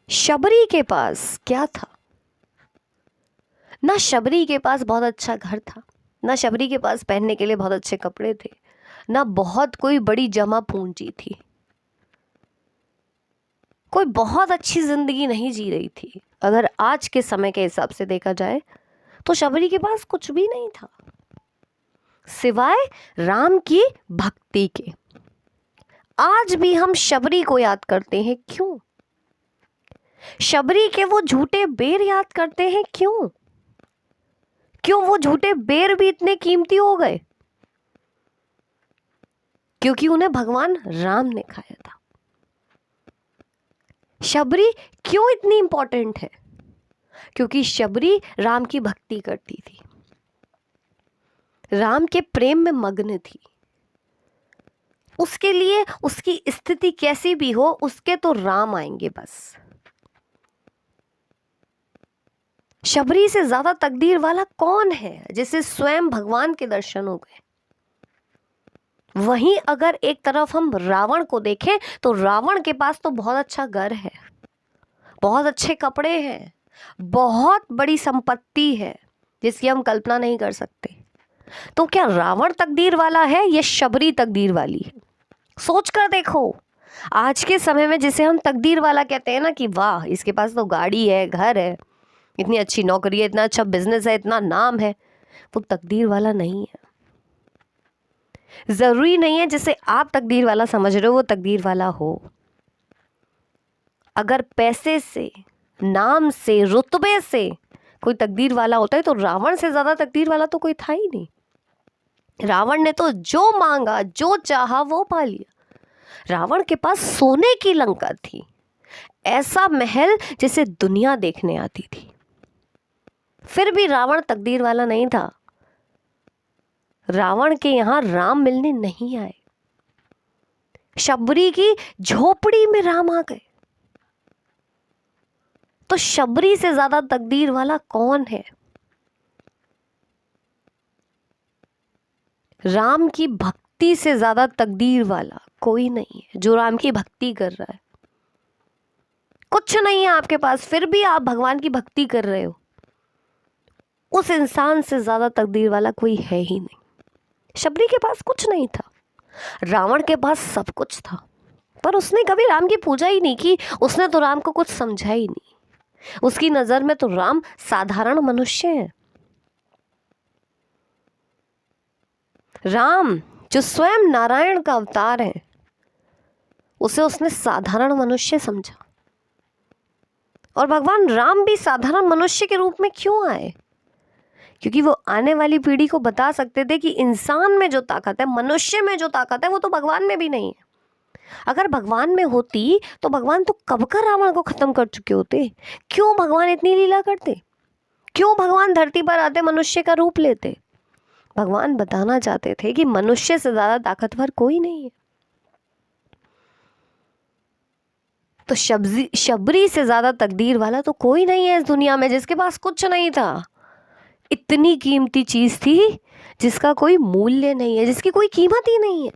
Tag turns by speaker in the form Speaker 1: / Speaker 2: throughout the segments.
Speaker 1: शबरी के पास क्या था? ना शबरी के पास बहुत अच्छा घर था, ना शबरी के पास पहनने के लिए बहुत अच्छे कपड़े थे, ना बहुत कोई बड़ी जमा पूंजी थी। कोई बहुत अच्छी जिंदगी नहीं जी रही थी। अगर आज के समय के हिसाब से देखा जाए तो शबरी के पास कुछ भी नहीं था सिवाय राम की भक्ति के। आज भी हम शबरी को याद करते हैं, क्यों? शबरी के वो झूठे बेर याद करते हैं, क्यों? क्यों वो झूठे बेर भी इतने कीमती हो गए? क्योंकि उन्हें भगवान राम ने खाया था। शबरी क्यों इतनी इंपॉर्टेंट है? क्योंकि शबरी राम की भक्ति करती थी, राम के प्रेम में मग्न थी। उसके लिए उसकी स्थिति कैसी भी हो, उसके तो राम आएंगे बस। शबरी से ज्यादा तकदीर वाला कौन है जिसे स्वयं भगवान के दर्शन हो गए? वहीं अगर एक तरफ हम रावण को देखें तो रावण के पास तो बहुत अच्छा घर है, बहुत अच्छे कपड़े हैं, बहुत बड़ी संपत्ति है जिसकी हम कल्पना नहीं कर सकते। तो क्या रावण तकदीर वाला है या शबरी तकदीर वाली है? सोच कर देखो। आज के समय में जिसे हम तकदीर वाला कहते हैं ना, कि वाह इसके पास तो गाड़ी है, घर है, इतनी अच्छी नौकरी है, इतना अच्छा बिजनेस है, इतना नाम है, वो तकदीर वाला नहीं है। जरूरी नहीं है जिसे आप तकदीर वाला समझ रहे हो वो तकदीर वाला हो। अगर पैसे से, नाम से, रुतबे से कोई तकदीर वाला होता है तो रावण से ज्यादा तकदीर वाला तो कोई था ही नहीं। रावण ने तो जो मांगा, जो चाहा वो पा लिया। रावण के पास सोने की लंका थी, ऐसा महल जिसे दुनिया देखने आती थी। फिर भी रावण तकदीर वाला नहीं था। रावण के यहां राम मिलने नहीं आए, शबरी की झोपड़ी में राम आ गए। तो शबरी से ज्यादा तकदीर वाला कौन है? राम की भक्ति से ज्यादा तकदीर वाला कोई नहीं है। जो राम की भक्ति कर रहा है, कुछ नहीं है आपके पास, फिर भी आप भगवान की भक्ति कर रहे हो, उस इंसान से ज्यादा तकदीर वाला कोई है ही नहीं। शबरी के पास कुछ नहीं था, रावण के पास सब कुछ था, पर उसने कभी राम की पूजा ही नहीं की। उसने तो राम को कुछ समझा ही नहीं। उसकी नजर में तो राम साधारण मनुष्य है। राम जो स्वयं नारायण का अवतार है, उसे उसने साधारण मनुष्य समझा। और भगवान राम भी साधारण मनुष्य के रूप में क्यों आए? क्योंकि वो आने वाली पीढ़ी को बता सकते थे कि इंसान में जो ताकत है, मनुष्य में जो ताकत है, वो तो भगवान में भी नहीं है। अगर भगवान में होती तो भगवान तो कब का रावण को खत्म कर चुके होते। क्यों भगवान इतनी लीला करते? क्यों भगवान धरती पर आते, मनुष्य का रूप लेते? भगवान बताना चाहते थे कि मनुष्य से ज्यादा ताकतवर कोई नहीं है। तो शबरी से ज्यादा तकदीर वाला तो कोई नहीं है इस दुनिया में, जिसके पास कुछ नहीं था। इतनी कीमती चीज थी जिसका कोई मूल्य नहीं है, जिसकी कोई कीमत ही नहीं है।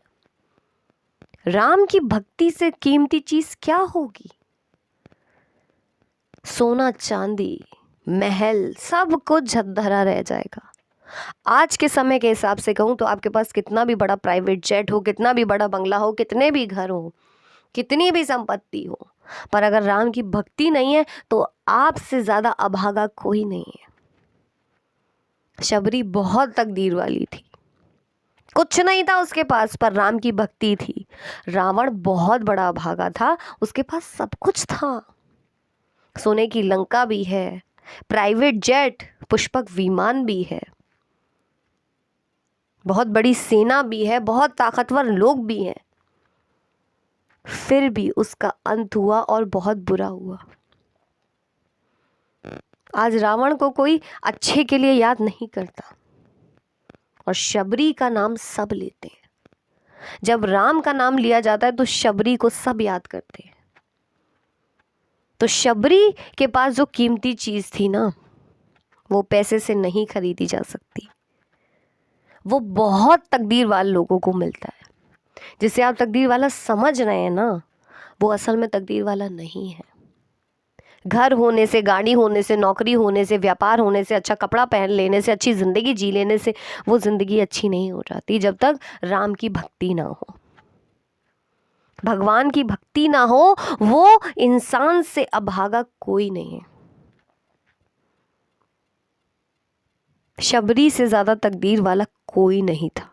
Speaker 1: राम की भक्ति से कीमती चीज क्या होगी? सोना चांदी, महल, सब कुछ झकझोरा रह जाएगा। आज के समय के हिसाब से कहूं तो आपके पास कितना भी बड़ा प्राइवेट जेट हो, कितना भी बड़ा बंगला हो, कितने भी घर हो, कितनी भी संपत्ति हो, पर अगर राम की भक्ति नहीं है तो आपसे ज्यादा अभागा कोई नहीं है। शबरी बहुत तकदीर वाली थी, कुछ नहीं था उसके पास, पर राम की भक्ति थी। रावण बहुत बड़ा अभागा था, उसके पास सब कुछ था। सोने की लंका भी है, प्राइवेट जेट, पुष्पक विमान भी है, बहुत बड़ी सेना भी है, बहुत ताकतवर लोग भी हैं। फिर भी उसका अंत हुआ और बहुत बुरा हुआ। आज रावण को कोई अच्छे के लिए याद नहीं करता और शबरी का नाम सब लेते हैं। जब राम का नाम लिया जाता है तो शबरी को सब याद करते हैं। तो शबरी के पास जो कीमती चीज थी ना, वो पैसे से नहीं खरीदी जा सकती। वो बहुत तकदीर वाले लोगों को मिलता है। जिसे आप तकदीर वाला समझ रहे हैं ना, वो असल में तकदीर वाला नहीं है। घर होने से, गाड़ी होने से, नौकरी होने से, व्यापार होने से, अच्छा कपड़ा पहन लेने से, अच्छी ज़िंदगी जी लेने से वो ज़िंदगी अच्छी नहीं हो जाती जब तक राम की भक्ति ना हो, भगवान की भक्ति ना हो। वो इंसान से अभागा कोई नहीं है। शबरी से ज़्यादा तकदीर वाला कोई नहीं था।